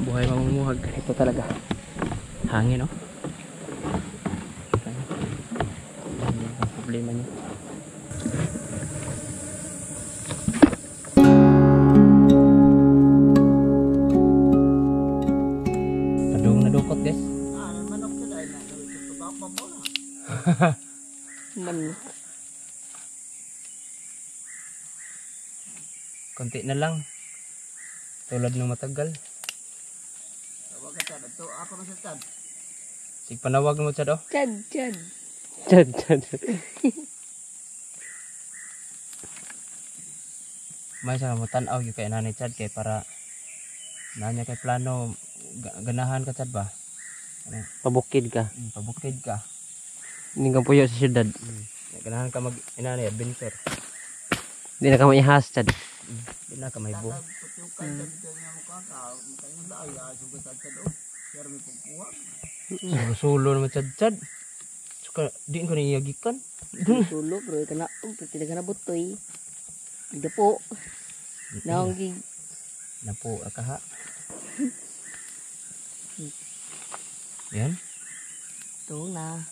Buhay mamumuhag. Ito talaga. Hangin, no? Ang problema niya. Padung nadukot, guys. Manok na dahil na. Tutupapa mo na. Manok. Konti na lang. Tulad ng matagal. Tawag ka Chad. Ito ako na sa Chad. Sig panawag mo, Chad, oh. Chad, Chad. Chad. May sa mo tanaw yung kay nanay Chad kay para nanya kay plano ganahan ka, Chad, ba? Ano? Pabukid ka. Pabukid ka. Hindi ka puyo sa syudad. Ganahan ka mag inani adventure. Hindi na ka maihas, Chad. Di na ka may buh. Patukan Chad dyan nga mukha ka. Kanyang laay. Sugat sa Chad. Pero may pagpuwag. Sulo naman, Chad. Suka di ko niyagikan. Sulo, bro. Tidak ka na butoy. Hindi po. Naonggig. Napo akaha. Yan. Ito na.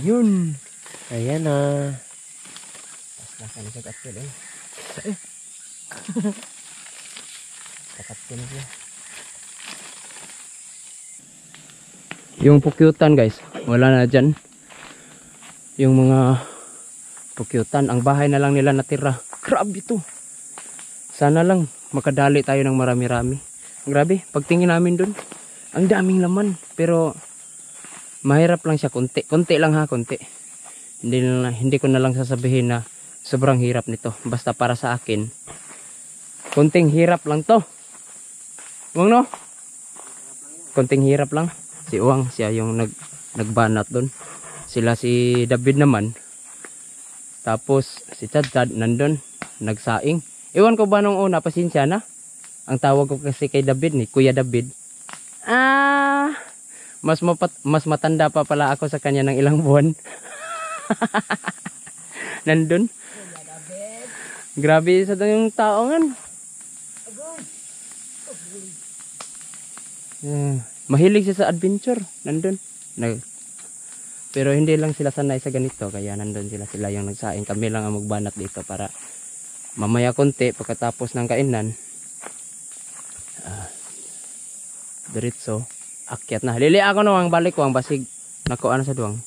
Yun. Ayan na. Nasa ni sa katil, eh. Kakatil siya. Yung pukyutan, guys, wala na dyan. Yung mga pukyutan, ang bahay na lang nila natira. Grabe to. Sana lang makadali tayo ng marami-rami. Grabe, pagtingin namin dun, ang daming laman. Pero mahirap lang siya, konti. Konti lang ha, konti. Hindi ko na lang sasabihin na sobrang hirap nito. Basta para sa akin, konting hirap lang to. Uwang, no? Konting hirap lang. Si Uwang, siya yung nagbanat doon. Sila si David naman. Tapos si Chad nandun, nagsaing. Iwan ko ba nung una, pasensya na. Ang tawag ko kasi kay David ni Kuya David. Mas matanda pa pala ako sa kanya ng ilang buwan. Nandun. Grabe sa yung taongan. Mahilig siya sa adventure. Nandun. Pero hindi lang sila sanay sa ganito. Kaya nandun sila yung nagsaing. Kami lang ang magbanat dito para mamaya konti pagkatapos ng kainan. Diretso. Akyat na. Lili ako no ang balik ko. Ang basig. Nako ano sa duwang.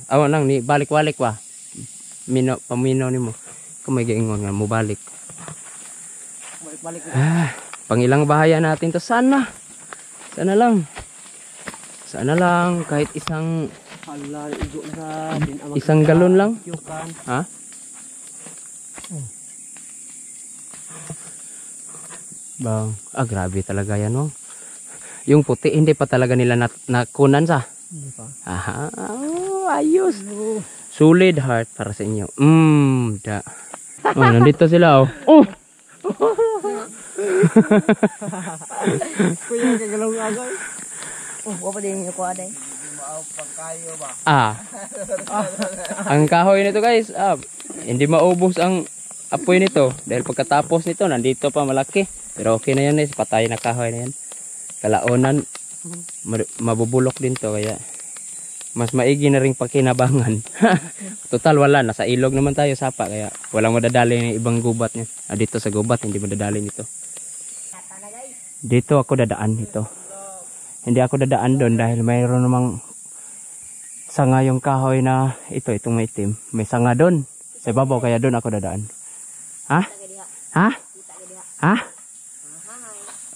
Awan lang. Balik-balik wa. Pamino ni mo. Kung may gaingon nga mo balik. Balik-balik. Pangilang bahaya natin to. Sana lang kahit isang galon lang. Ha? Bang, grabe talaga yan, no? Yung puti hindi pa talaga nila nakunan sa. Hindi pa. Aha, ayos. Solid heart para sa inyo. Nandito sila, oh. Kuya, kagalaw nga agay. Wapa din yung kuha day. Pagkayo ba? Ang kahoy nito, guys, hindi maubos ang apoy nito. Dahil pagkatapos nito, nandito pa malaki. Pero okay na yan, guys. Patay na kahoy na yan. Kalaunan, mabubulok din to. Kaya mas maigi na rin pakinabangan. Total wala, nasa ilog naman tayo sapa. Kaya walang madadali ng ibang gubat niya. Dito sa gubat, hindi madadali nito. Dito ako dadaan dito. Hindi ako dadaan doon dahil mayroon namang sanga yung kahoy na itong may itim. May sanga doon. Sa babaw, kaya doon ako dadaan. Ha?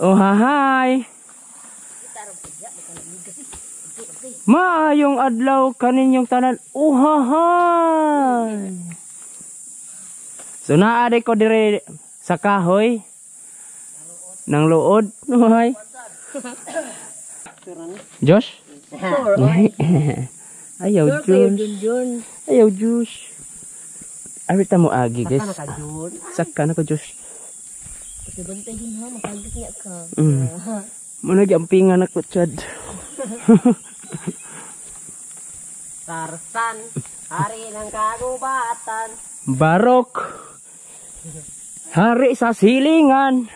Oh, hahay. Maayong adlaw kaninyong tanan. Oh, hahay. So naari ko dire sa kahoy ng luod. Hahay. Josh? Ayaw Josh. Ayaw Josh. Arita mo agi, guys. Saka na ko Josh. Bantayin ha, makagit niya ka. Managi ampingan ako, Chad. Tarzan, hari ng kagubatan. Barok, hari sa silingan.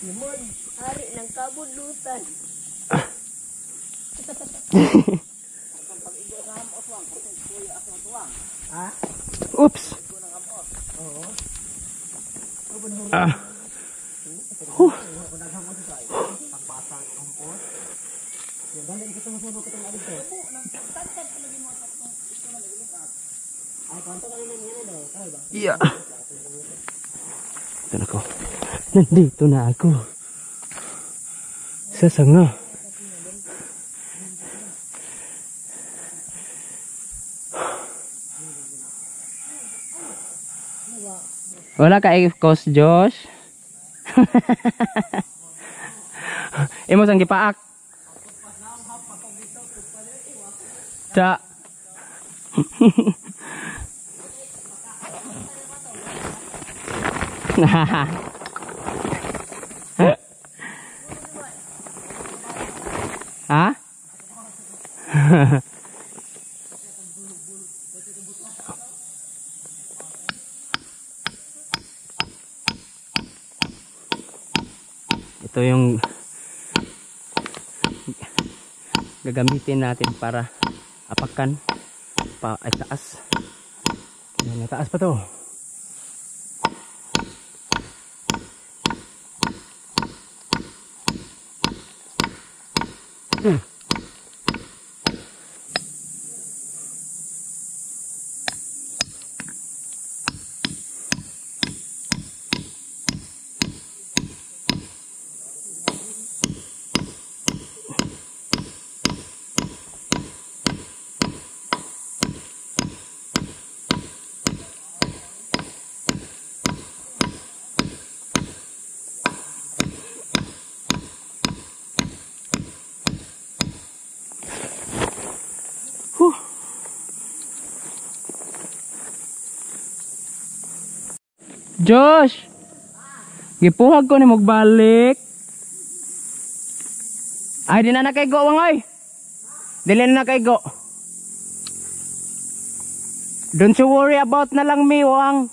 Limon, ari ng kabudlutan. Oops. Ah. Huh. Yeah. Ito na ako. Nandito na ako. Sa sanga. Wala ka ikos, Josh. Imo sang gipaak. Ta. Ha? Ito yung gagamitin natin para apakan pa ay taas. Yan, taas pa to. Josh, gipuhag ko ni magbalik. Ay, di na nakaigo, wangoy. Dili na nakaigo. Don't you worry about na lang me, wang.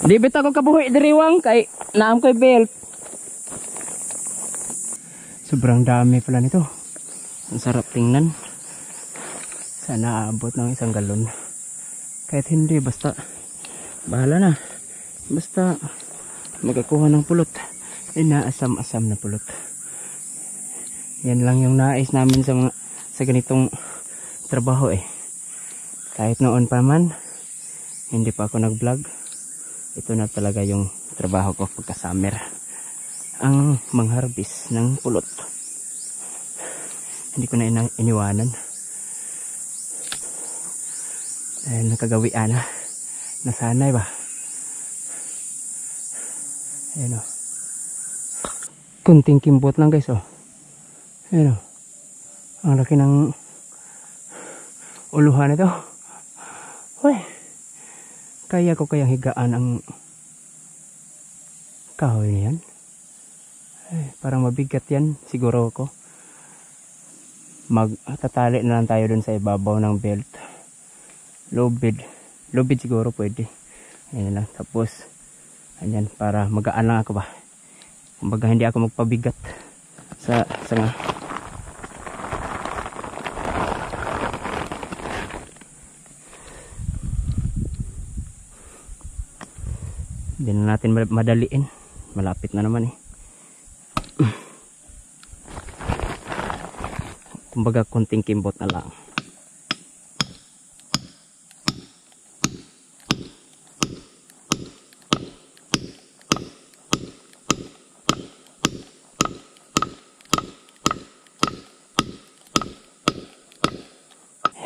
Di bita ko kabuhi diri, wang, kay naam ko'y belt. Sobrang dami pala nito. Ang sarap tingnan. Sana aabot ng 1 galon. Kahit hindi, basta bahala na. Basta magkakuha ng pulot. Inaasam-asam na pulot. Yan lang yung nais namin sa ganitong trabaho eh. Kahit noon pa man, hindi pa ako nag-vlog. Ito na talaga yung trabaho ko pagka summer. Ang mangharbis ng pulot. Hindi ko na iniwanan. Nakagawian na. Nasanay ba? Ayan o. Kunting kimbot lang guys o. Ayan o. Ang laki ng uluhan ito. Uy. Kaya ko kayang higaan ang kahoy na yan. Ay, parang mabigat yan. Siguro ako. Magtatali na lang tayo dun sa ibabaw ng belt. Lubid siguro pwede. Ayan lang. Tapos ayan, para magaan lang ako ba. Kumbaga hindi ako magpabigat sa sanga. Hindi na natin madaliin. Malapit na naman eh. Kumbaga konting kimbot na lang.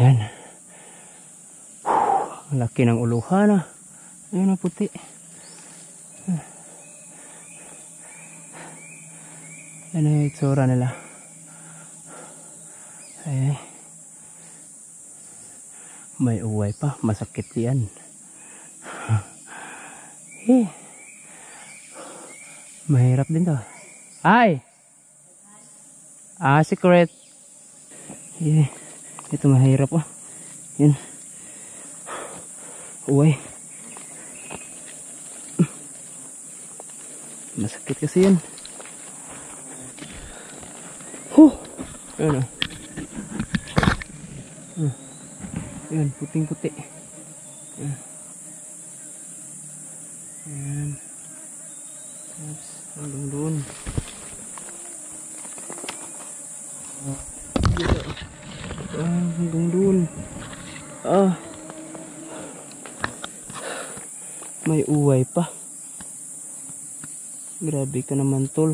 Ayan. Ang laki ng uluhan ah. Ayan ang puti. Yan ang itsura nila. Ay. May uway pa. Masakit yan. Mahirap din to. Ay! Secret. Ito mahirap ah. Yan. Uway. Sakit kasi yan. Huh! Ayan o. Ayan, puting-puti. Ayan. Ayan. Oops, hanggang doon. Hanggang doon. May uway pa. Grabe ka naman, tol.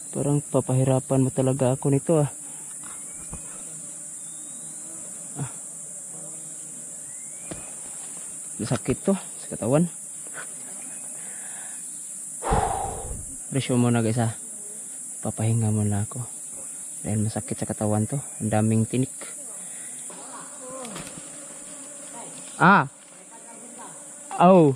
Parang papahirapan mo talaga ako nito Masakit to sa katawan. Presyo muna guys Papahinga muna ako. Dahil masakit sa katawan to. Ang daming tinik. Oh.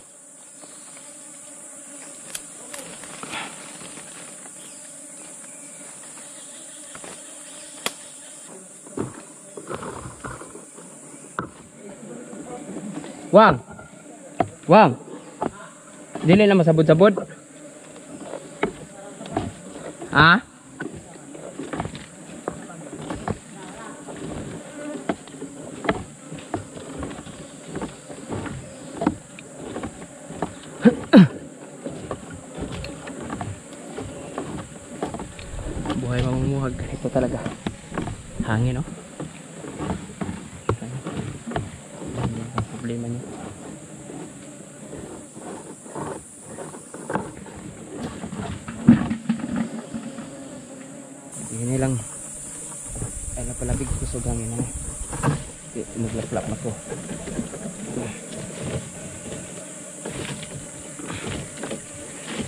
Wang. Dili na masabod-sabod. Buhay mamumuhag. Ito talaga. Hangin, no? Ang problema niya. Ini lang. Ay napalabig ko sa hangin na. Maglaplap na ko.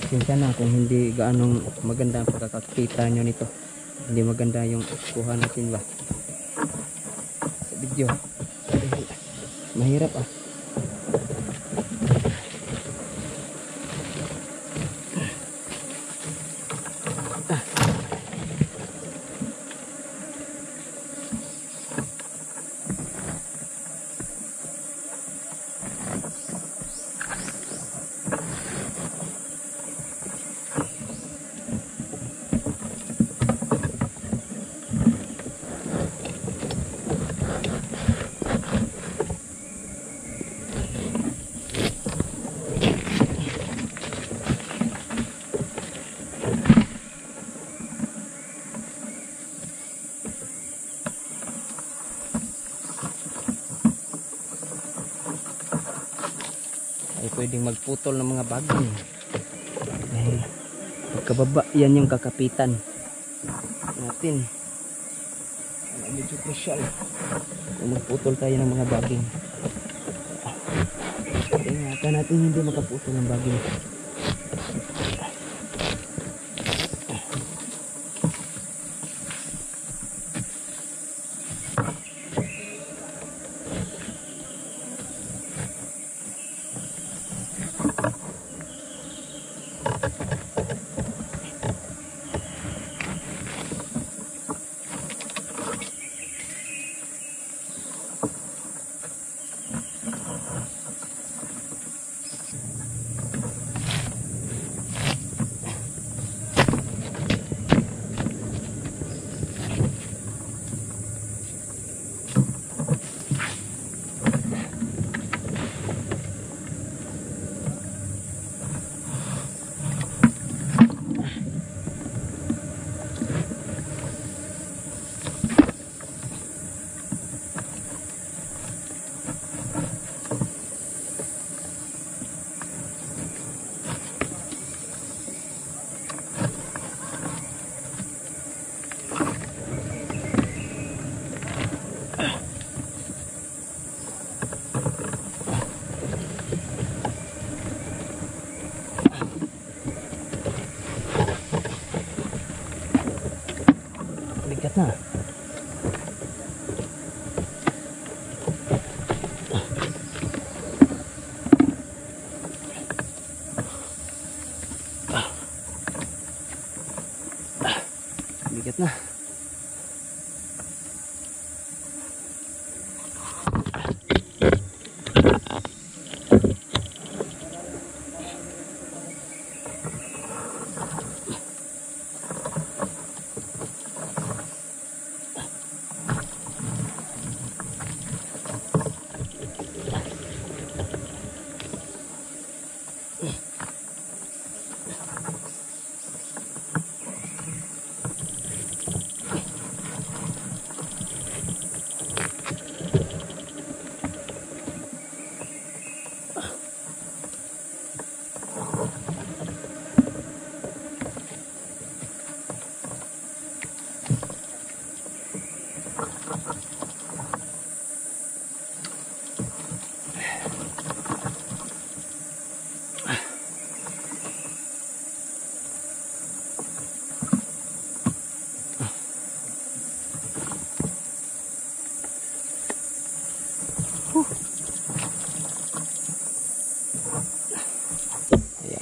Sinsya na kung hindi gaanong maganda ang pagkakakita nyo nito. Hindi maganda yung kuha natin ba sa video. Mahirap ay pwedeng magputol ng mga bagay dahil pagkababa yan yung kakapitan natin. Medyo crucial kung magputol tayo ng mga bagay. Ingatan natin hindi makaputol ng bagay.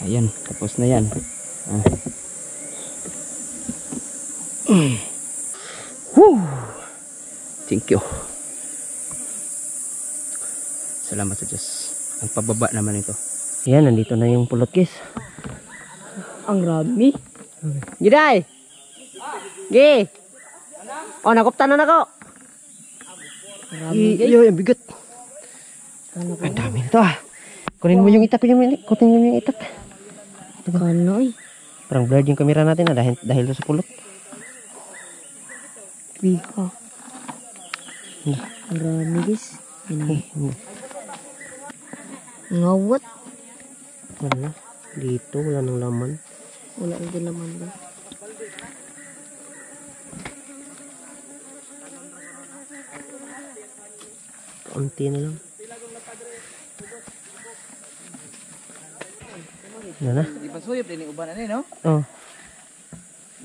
Ayan, tapos na yan. Woo! Thank you. Salamat sa Diyos. Ang pababa naman ito. Ayan, nandito na yung pulot guys. Ang rami. Giday! Gi! Oh, nakuptan na nako. Ang rami guys. Yung bigat. Ang dami nito ah. Kunin mo yung itak. Kunin mo yung itak. Kano eh. Parang blurred yung camera natin ah, dahil sa pulot. Bika. Ang rami guys. Ngawat. Wala. Dito, wala nang laman. Wala ang laman ba? Kaunti na lang. Yan na. Di pa suyop din uban ani no? Oh.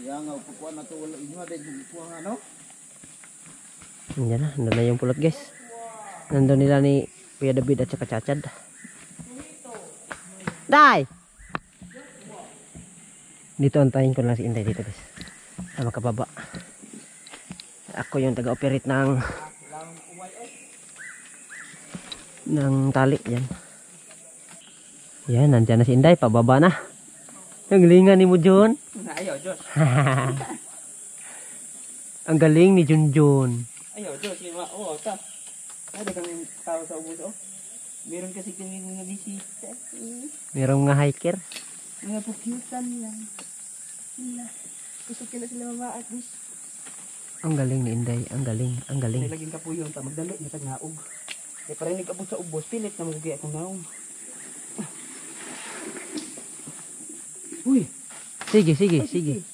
Ya nga upuan na to wala inyo dai bukuan ano? Yan na. Nandun na yung pulot guys. Nandun nila ni Kuya David at saka Chachad. Day! Dito antayin ko lang si Inday dito guys. Sa makababa. Ako yung taga-operate ng tali. Yan. Yan, nandyan na si Inday. Pababa na. Ang galingan ni mo, John. Ayaw, Diyos. Ang galing ni Junjun. Ayaw, Diyos. Lima. Oo, ta. Ada kami tao sa ubos, oh. Meron kasi kami mga bisita. Merong nga hiker. Mga pukyutan lang. Sila. Gusto kila sila mamaat, Diyos. Ang galing ni Inday. Ang galing. Ang galing. May laging kapuyon, ta. Magdali, matag naog. Eh, parinig abot sa ubos. Pilit na magagaya akong naong. Uy! Sige, sige, sige.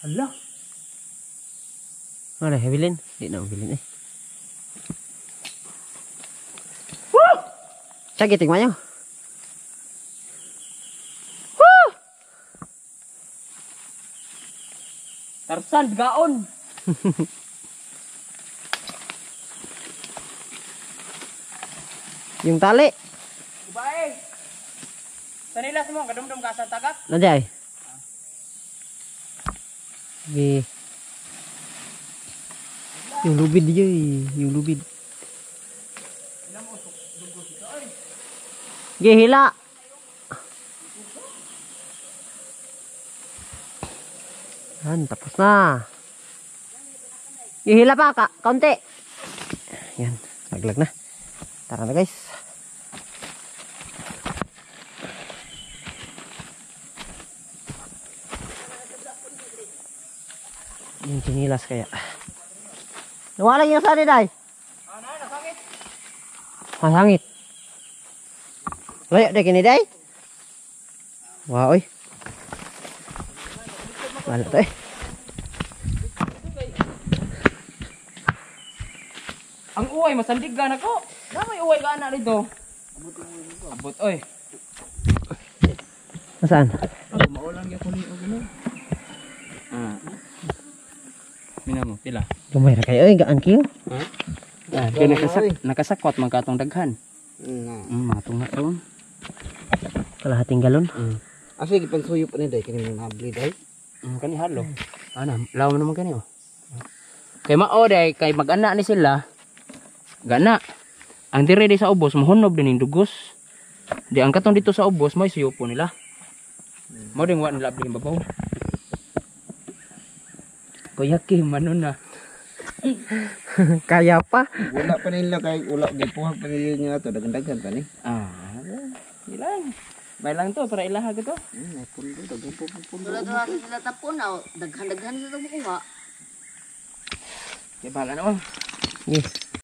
Hala! Ano, habilin? Hindi na habilin eh. Sige, tingnan nyo. Tarsan, gaon! Yung tali. Baik. Sanila semua kadum-dum ka sa tagak. Nandiyan. Sige. Yung lubid dia eh. Yung lubid. Gihila. Yan, tapos na. Gihila pa, kaunti. Yan, naglag na. Tara na guys. Yung sinilas kaya. Nawala yung sari, Day. Nasangit. Masangit. Layak deh kini, Day. Wah, oi. Wala to eh. Ang uway masandig gana ko. Na may uway gana dito. Abot oy. Nasaan? Maulang ya kuno gano. Mina mo pila. Gamay ra kayo, gaan kayo. Ha? Kaya nakasakot man katong daghan. Matong na to. Kalahating galon. Asa gipan suyop ni day kini mabli day. Kani halo. Ana, law naman kani oh. Kay mao day kay mag-ana ni sila. Gana. Ang dire di sa ubos mahunob din ning dugos. Di ang katong dito sa ubos may suyupo nila. Mo ding wa nila abling babaw. Kuya Kim, ano na? Kaya pa? Wala pa nila kay wala gipuhag pa nila niya to dagan-dagan pa ni. Ilang. May lang to para ilahag ito. May pundo dagan po pundo. Wala to sila tapon na. Daghan-daghan sa ito bukuha. Kaya bahala naman. Yes.